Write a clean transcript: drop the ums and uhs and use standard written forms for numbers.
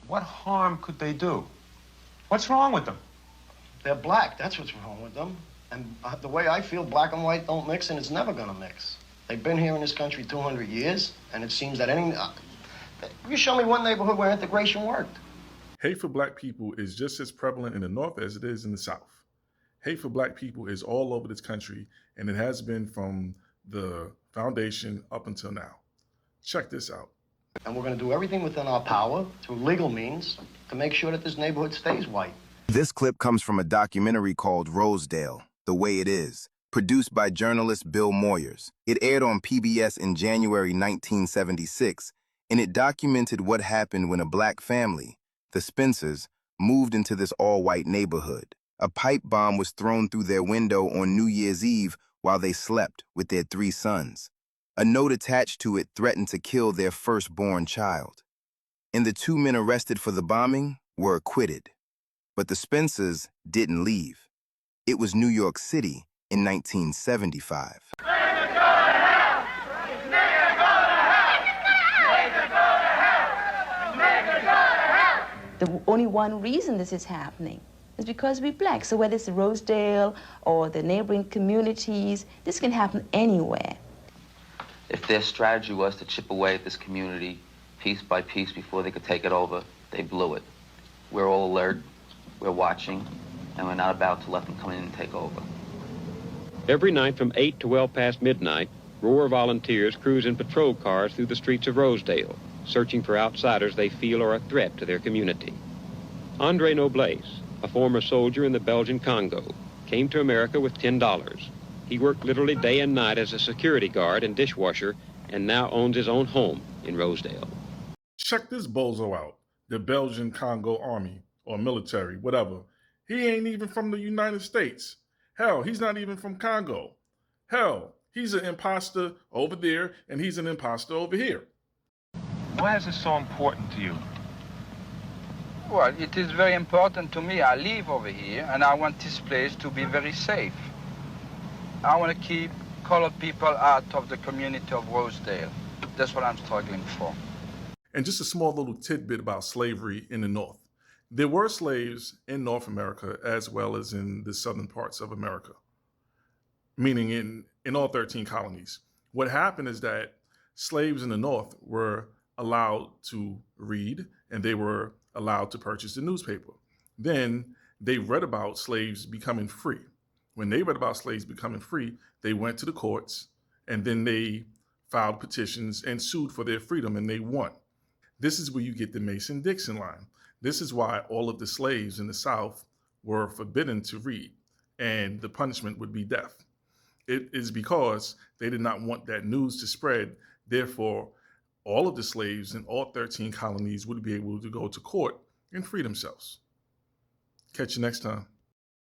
What harm could they do? What's wrong with them? They're black. That's what's wrong with them. And the way I feel, black and white don't mix, and it's never going to mix. They've been here in this country 200 years, and it seems that you show me one neighborhood where integration worked. Hate for black people is just as prevalent in the North as it is in the South. Hate for black people is all over this country, and it has been from the foundation up until now. Check this out. And we're going to do everything within our power, through legal means, to make sure that this neighborhood stays white. This clip comes from a documentary called Rosedale, The Way It Is, produced by journalist Bill Moyers. It aired on PBS in January 1976, and it documented what happened when a black family, the Spencers, moved into this all-white neighborhood. A pipe bomb was thrown through their window on New Year's Eve while they slept with their 3 sons. A note attached to it threatened to kill their firstborn child. And the 2 men arrested for the bombing were acquitted. But the Spencers didn't leave. It was New York City in 1975. The only one reason this is happening is because we're black. So whether it's Rosedale or the neighboring communities, this can happen anywhere. If their strategy was to chip away at this community piece by piece before they could take it over, they blew it. We're all alert, we're watching, and we're not about to let them come in and take over. Every night from 8 to well past midnight, Roar volunteers cruise in patrol cars through the streets of Rosedale, searching for outsiders they feel are a threat to their community. Andre Noblesse, a former soldier in the Belgian Congo, came to America with $10. He worked literally day and night as a security guard and dishwasher, and now owns his own home in Rosedale. Check this bozo out, the Belgian Congo army, or military, whatever. He ain't even from the United States. Hell, he's not even from Congo. Hell, he's an imposter over there, and he's an imposter over here. Why is this so important to you? Well, it is very important to me. I live over here, and I want this place to be very safe. I want to keep colored people out of the community of Rosedale. That's what I'm struggling for. And just a small little tidbit about slavery in the North. There were slaves in North America as well as in the southern parts of America, meaning in all 13 colonies. What happened is that slaves in the North were allowed to read, and they were allowed to purchase the newspaper. Then they read about slaves becoming free. When they read about slaves becoming free, they went to the courts, and then they filed petitions and sued for their freedom, and they won. This is where you get the Mason-Dixon line. This is why all of the slaves in the South were forbidden to read, and the punishment would be death. It is because they did not want that news to spread. Therefore, all of the slaves in all 13 colonies would be able to go to court and free themselves. Catch you next time.